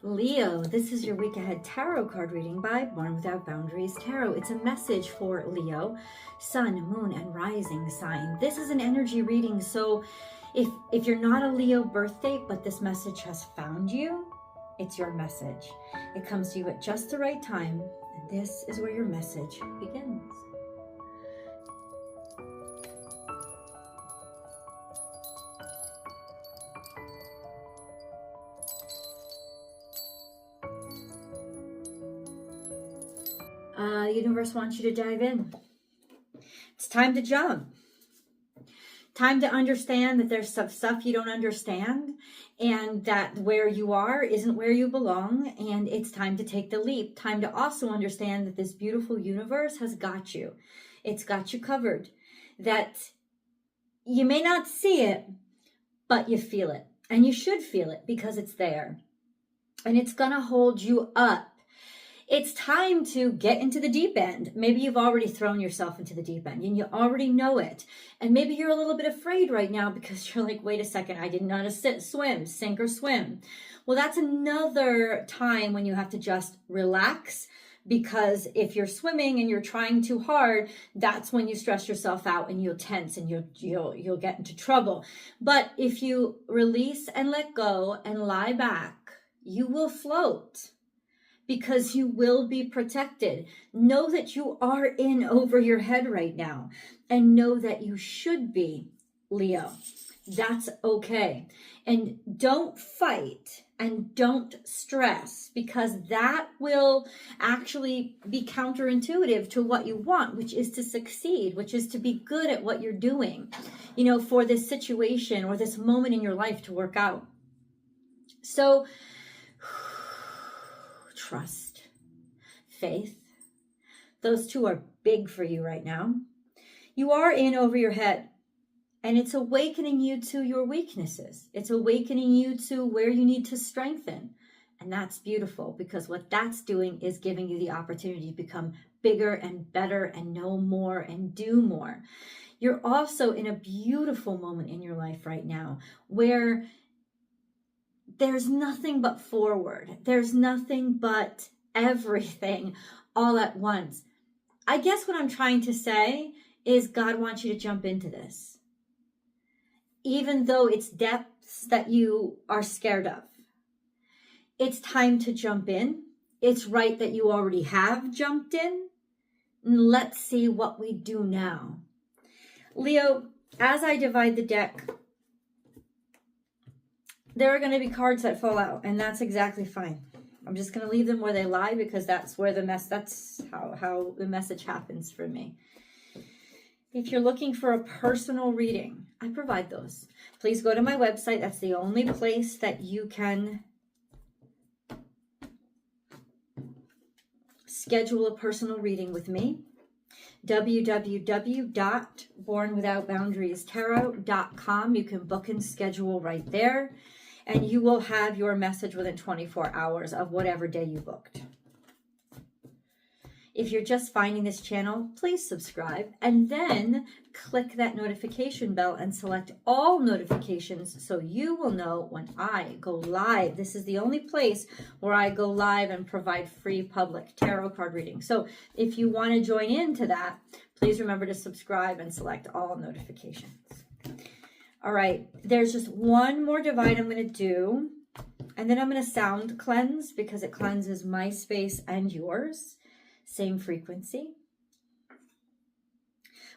Leo, this is your week ahead tarot card reading by Born Without Boundaries Tarot. It's a message for Leo, sun, moon, and rising sign. This is an energy reading, so if you're not a Leo birth date, but this message has found you, it's your message. It comes to you at just the right time, and this is where your message begins. The universe wants you to dive in. It's time to jump. Time to understand that there's some stuff you don't understand and that where you are isn't where you belong, and it's time to take the leap. Time to also understand that this beautiful universe has got you. It's got you covered. That you may not see it, but you feel it. And you should feel it because it's there. And it's going to hold you up. It's time to get into the deep end. Maybe you've already thrown yourself into the deep end and you already know it. And maybe you're a little bit afraid right now because you're like, wait a second, I didn't know how to swim, sink or swim. Well, that's another time when you have to just relax, because if you're swimming and you're trying too hard, that's when you stress yourself out and you'll tense and you'll get into trouble. But if you release and let go and lie back, you will float. Because you will be protected. Know that you are in over your head right now. And know that you should be, Leo. That's okay. And don't fight and don't stress, because that will actually be counterintuitive to what you want, which is to succeed, which is to be good at what you're doing, you know, for this situation or this moment in your life to work out. So, trust, faith, those two are big for you right now. You are in over your head, and it's awakening you to your weaknesses. It's awakening you to where you need to strengthen. And that's beautiful, because what that's doing is giving you the opportunity to become bigger and better and know more and do more. You're also in a beautiful moment in your life right now where there's nothing but forward. There's nothing but everything all at once. I guess what I'm trying to say is God wants you to jump into this. Even though it's depths that you are scared of. It's time to jump in. It's right that you already have jumped in. Let's see what we do now. Leo, as I divide the deck, there are going to be cards that fall out, and that's exactly fine. I'm just going to leave them where they lie, because that's where that's how the message happens for me. If you're looking for a personal reading, I provide those. Please go to my website. That's the only place that you can schedule a personal reading with me. www.bornwithoutboundariestarot.com. You can book and schedule right there. And you will have your message within 24 hours of whatever day you booked. If you're just finding this channel, please subscribe and then click that notification bell and select all notifications so you will know when I go live. This is the only place where I go live and provide free public tarot card readings. So if you want to join into that, please remember to subscribe and select all notifications. All right, there's just one more divide I'm going to do, and then I'm going to sound cleanse, because it cleanses my space and yours. Same frequency.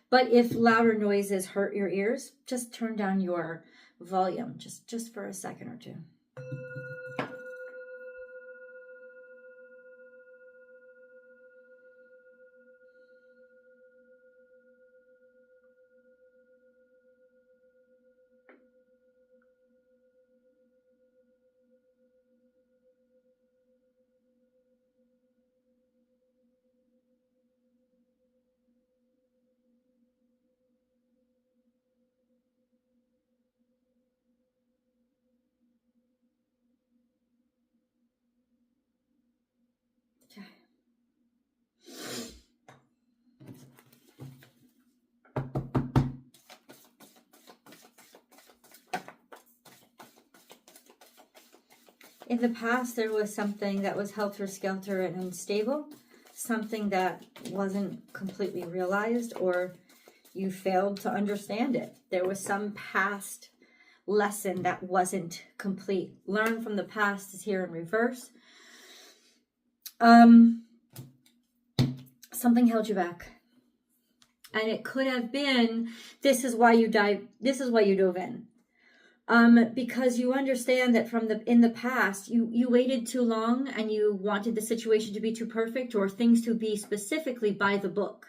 But if louder noises hurt your ears, just turn down your volume just for a second or two. In the past, there was something that was helter-skelter and unstable, something that wasn't completely realized, or you failed to understand it. There was some past lesson that wasn't complete. Learn from the past is here in reverse. Something held you back. And it could have been, this is why you dove in. Because you understand that in the past, you waited too long and you wanted the situation to be too perfect or things to be specifically by the book.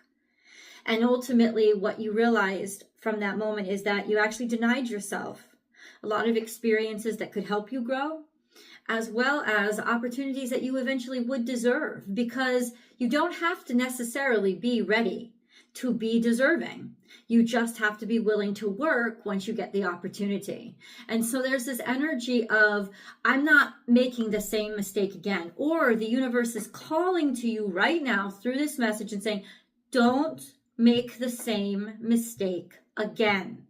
And ultimately, what you realized from that moment is that you actually denied yourself a lot of experiences that could help you grow, as well as opportunities that you eventually would deserve, because you don't have to necessarily be ready to be deserving. You just have to be willing to work once you get the opportunity. And so there's this energy of, I'm not making the same mistake again. Or the universe is calling to you right now through this message and saying, don't make the same mistake again.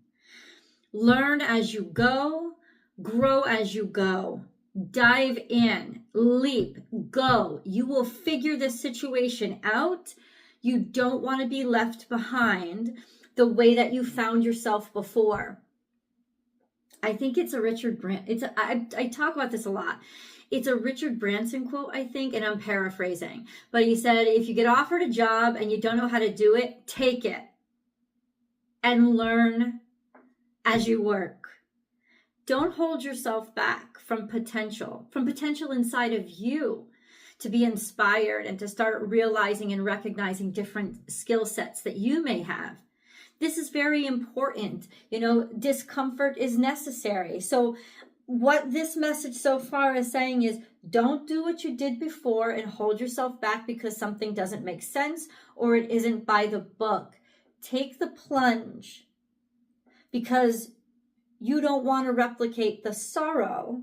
Learn as you go, grow as you go. Dive in, leap, go. You will figure this situation out. You don't want to be left behind the way that you found yourself before. I think it's a Richard Branson. I talk about this a lot. It's a Richard Branson quote, I think, and I'm paraphrasing. But he said, if you get offered a job and you don't know how to do it, take it and learn as you work. Don't hold yourself back from potential inside of you to be inspired and to start realizing and recognizing different skill sets that you may have. This is very important. Discomfort is necessary. So what this message so far is saying is, don't do what you did before and hold yourself back because something doesn't make sense or it isn't by the book. Take the plunge, because you don't want to replicate the sorrow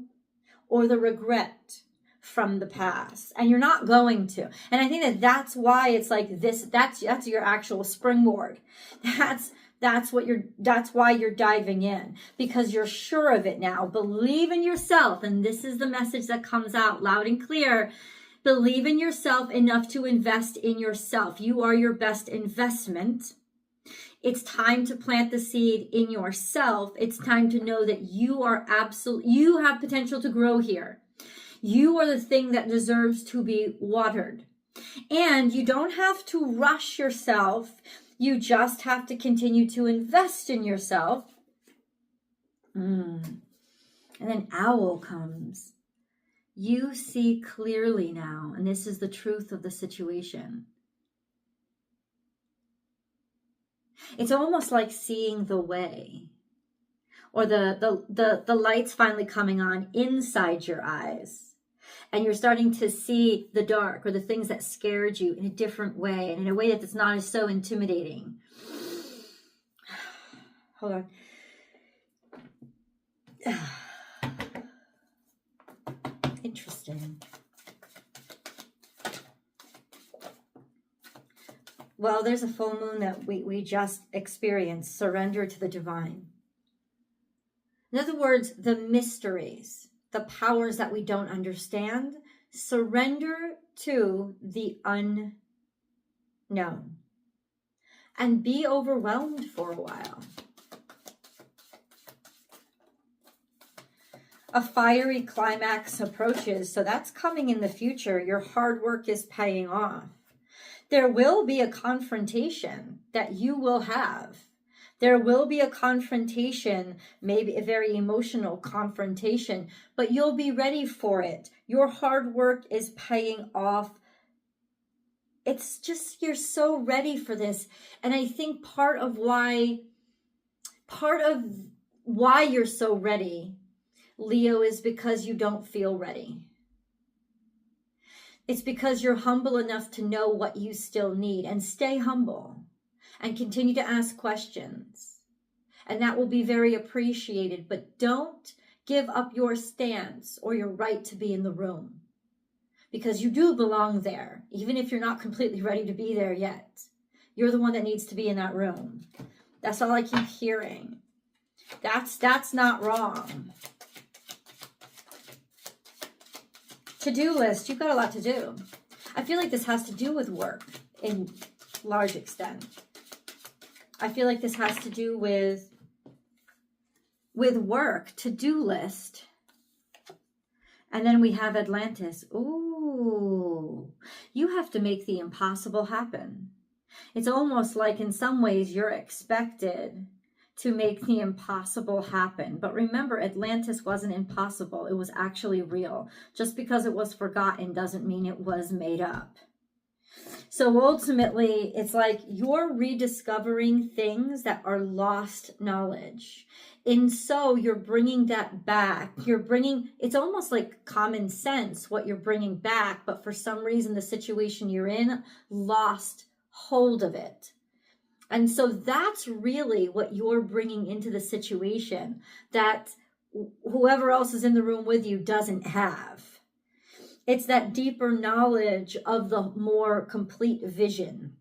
or the regret from the past, and you're not going to. And I think that's why it's like this. That's your actual springboard. That's why you're diving in, because you're sure of it now. Believe in yourself, and this is the message that comes out loud and clear. Believe in yourself enough to invest in yourself. You are your best investment. It's time to plant the seed in yourself. It's time to know that you have potential to grow here. You are the thing that deserves to be watered. And you don't have to rush yourself. You just have to continue to invest in yourself. And then owl comes. You see clearly now, and this is the truth of the situation. It's almost like seeing the way, or the lights finally coming on inside your eyes, and you're starting to see the dark or the things that scared you in a different way, and in a way that's not as so intimidating. Hold on. Interesting. Well, there's a full moon that we just experienced. Surrender to the divine. In other words, the mysteries, the powers that we don't understand, surrender to the unknown. And be overwhelmed for a while. A fiery climax approaches, so that's coming in the future. Your hard work is paying off. There will be a confrontation that you will have. There will be a confrontation, maybe a very emotional confrontation, but you'll be ready for it. Your hard work is paying off. It's just, you're so ready for this. And I think part of why you're so ready, Leo, is because you don't feel ready. It's because you're humble enough to know what you still need, and stay humble and continue to ask questions. And that will be very appreciated, but don't give up your stance or your right to be in the room, because you do belong there, even if you're not completely ready to be there yet. You're the one that needs to be in that room. That's all I keep hearing. That's not wrong. To-do list. You've got a lot to do. I feel like this has to do with work in large extent. I feel like this has to do with work, to-do list. And then we have Atlantis. Ooh, you have to make the impossible happen. It's almost like in some ways you're expected to make the impossible happen. But remember, Atlantis wasn't impossible. It was actually real. Just because it was forgotten doesn't mean it was made up. So ultimately, it's like you're rediscovering things that are lost knowledge. And so you're bringing that back. It's almost like common sense what you're bringing back, but for some reason, the situation you're in lost hold of it. And so that's really what you're bringing into the situation that whoever else is in the room with you doesn't have. It's that deeper knowledge of the more complete vision.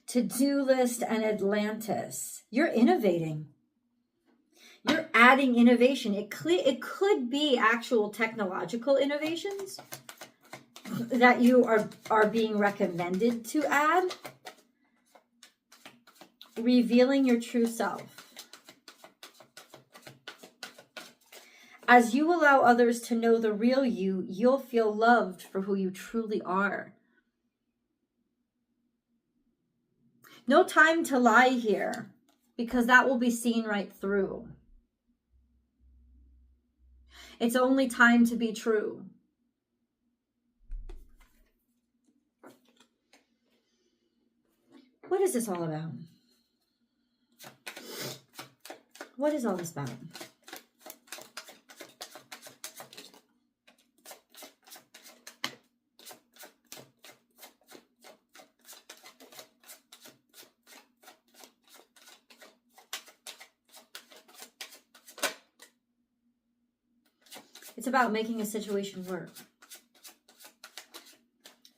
To-do list and Atlantis. You're innovating. You're adding innovation. It could be actual technological innovations that you are being recommended to add. Revealing your true self. As you allow others to know the real you, you'll feel loved for who you truly are. No time to lie here, because that will be seen right through. It's only time to be true. What is this all about? What is all this about? It's about making a situation work.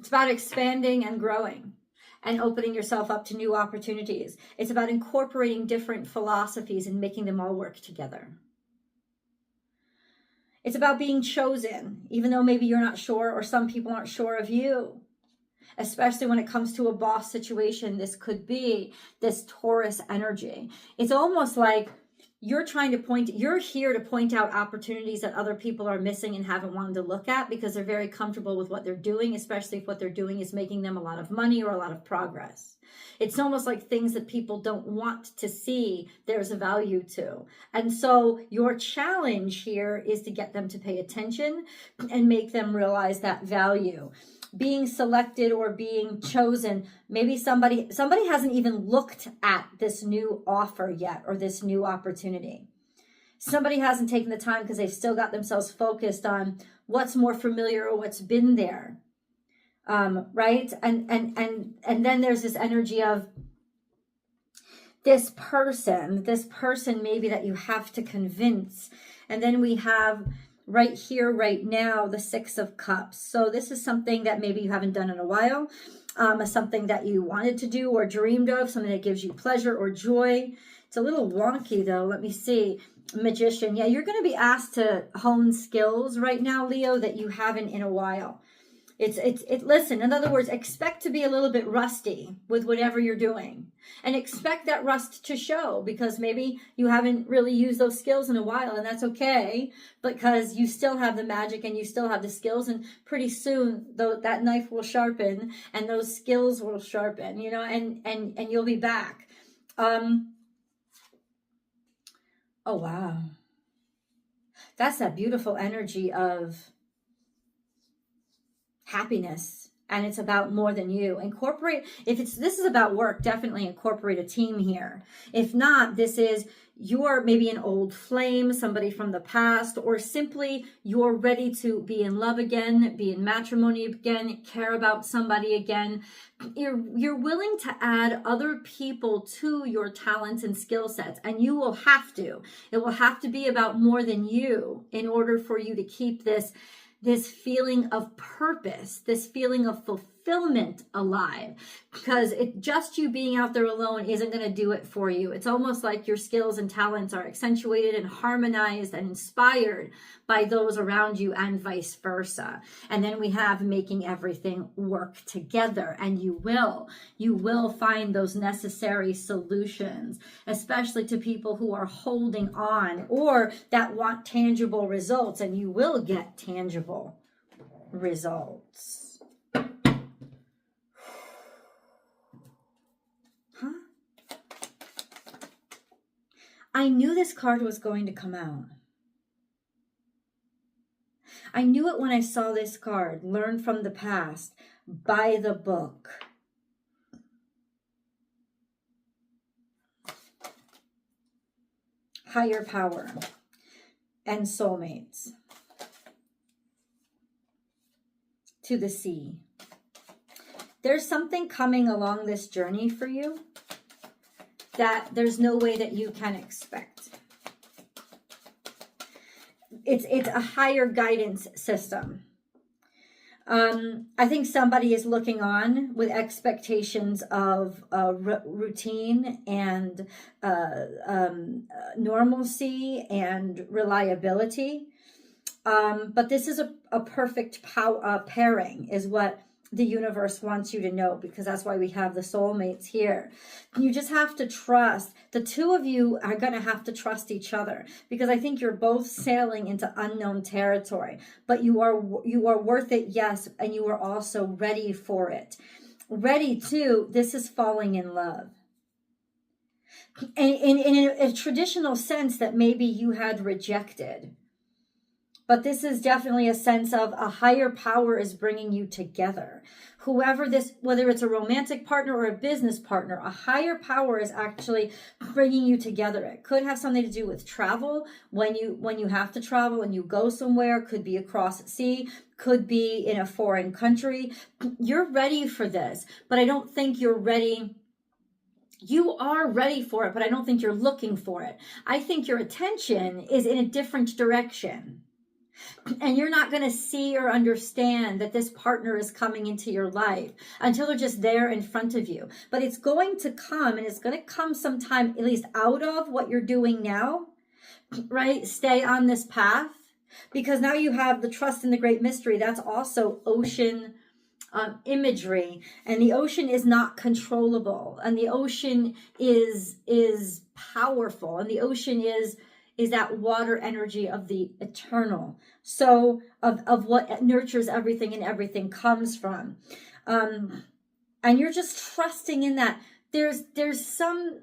It's about expanding and growing and opening yourself up to new opportunities. It's about incorporating different philosophies and making them all work together. It's about being chosen, even though maybe you're not sure or some people aren't sure of you. Especially when it comes to a boss situation, this could be this Taurus energy. It's almost like you're here to point out opportunities that other people are missing and haven't wanted to look at because they're very comfortable with what they're doing, especially if what they're doing is making them a lot of money or a lot of progress. It's almost like things that people don't want to see there's a value to. And so your challenge here is to get them to pay attention and make them realize that value. Being selected or being chosen, maybe somebody hasn't even looked at this new offer yet or this new opportunity. Somebody hasn't taken the time because they've still got themselves focused on what's more familiar or what's been there, right? And then there's this energy of this person maybe that you have to convince. And then we have right here, right now, the Six of Cups. So this is something that maybe you haven't done in a while, something that you wanted to do or dreamed of, something that gives you pleasure or joy. It's a little wonky though. Let me see. Magician. Yeah, you're going to be asked to hone skills right now, Leo, that you haven't in a while. Listen, in other words, expect to be a little bit rusty with whatever you're doing and expect that rust to show because maybe you haven't really used those skills in a while and that's okay because you still have the magic and you still have the skills and pretty soon though that knife will sharpen and those skills will sharpen, you know, and you'll be back. Oh, wow. That's that beautiful energy of happiness, and it's about more than you. Incorporate, this is about work, definitely incorporate a team here. If not, this is you're maybe an old flame, somebody from the past, or simply you're ready to be in love again, be in matrimony again, care about somebody again. You're willing to add other people to your talents and skill sets, and you will have to. It will have to be about more than you in order for you to keep this feeling of purpose, this feeling of fulfillment, fulfillment alive, because just you being out there alone isn't going to do it for you. It's almost like your skills and talents are accentuated and harmonized and inspired by those around you, and vice versa. And then we have making everything work together, and you will find those necessary solutions, especially to people who are holding on or that want tangible results, and you will get tangible results. Huh? I knew this card was going to come out. I knew it when I saw this card. Learn from the past. Buy the book. Higher power and soulmates. To the sea. There's something coming along this journey for you that there's no way that you can expect. It's a higher guidance system. I think somebody is looking on with expectations of routine and normalcy and reliability. But this is a perfect pairing, is what the universe wants you to know, because that's why we have the soulmates here. You just have to trust. The two of you are going to have to trust each other, because I think you're both sailing into unknown territory, but you are worth it, yes, and you are also ready for it. Ready to, this is falling in love. In a traditional sense that maybe you had rejected. But this is definitely a sense of a higher power is bringing you together. Whoever this, whether it's a romantic partner or a business partner, a higher power is actually bringing you together. It could have something to do with travel, when you have to travel and you go somewhere. Could be across the sea, could be in a foreign country. You're ready for this, but I don't think you're ready. You are ready for it, but I don't think you're looking for it. I think your attention is in a different direction. And you're not going to see or understand that this partner is coming into your life until they're just there in front of you. But it's going to come, and it's going to come sometime, at least out of what you're doing now, right? Stay on this path, because now you have the trust in the great mystery. That's also ocean imagery, and the ocean is not controllable, and the ocean is powerful, and the ocean is that water energy of the eternal. So of what nurtures everything, and everything comes from. And you're just trusting in that. There's some,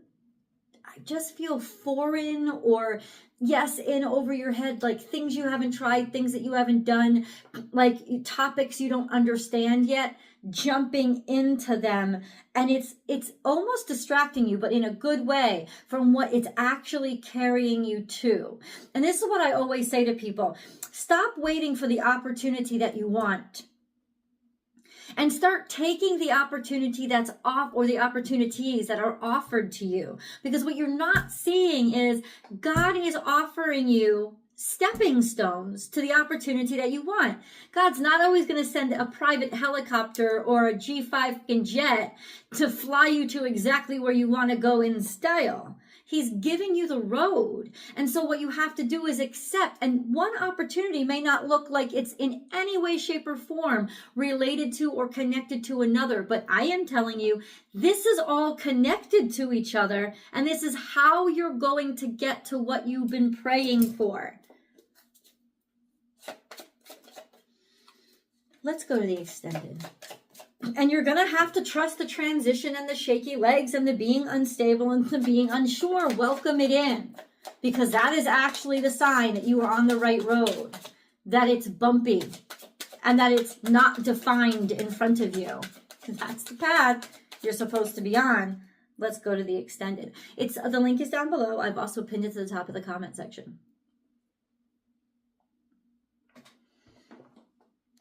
I just feel foreign, or yes, in over your head, like things you haven't tried, things that you haven't done, like topics you don't understand yet, jumping into them, and it's almost distracting you, but in a good way, from what it's actually carrying you to. And this is what I always say to people: stop waiting for the opportunity that you want, and start taking the opportunity that's off, or the opportunities that are offered to you. Because what you're not seeing is God is offering you stepping stones to the opportunity that you want. God's not always going to send a private helicopter or a G5 jet to fly you to exactly where you want to go in style. He's giving you the road. And so what you have to do is accept. And one opportunity may not look like it's in any way, shape, or form related to or connected to another. But I am telling you, this is all connected to each other. And this is how you're going to get to what you've been praying for. Let's go to the extended. And you're going to have to trust the transition and the shaky legs and the being unstable and the being unsure. Welcome it in, because that is actually the sign that you are on the right road, that it's bumpy and that it's not defined in front of you. That's the path you're supposed to be on. Let's go to the extended. The link is down below. I've also pinned it to the top of the comment section.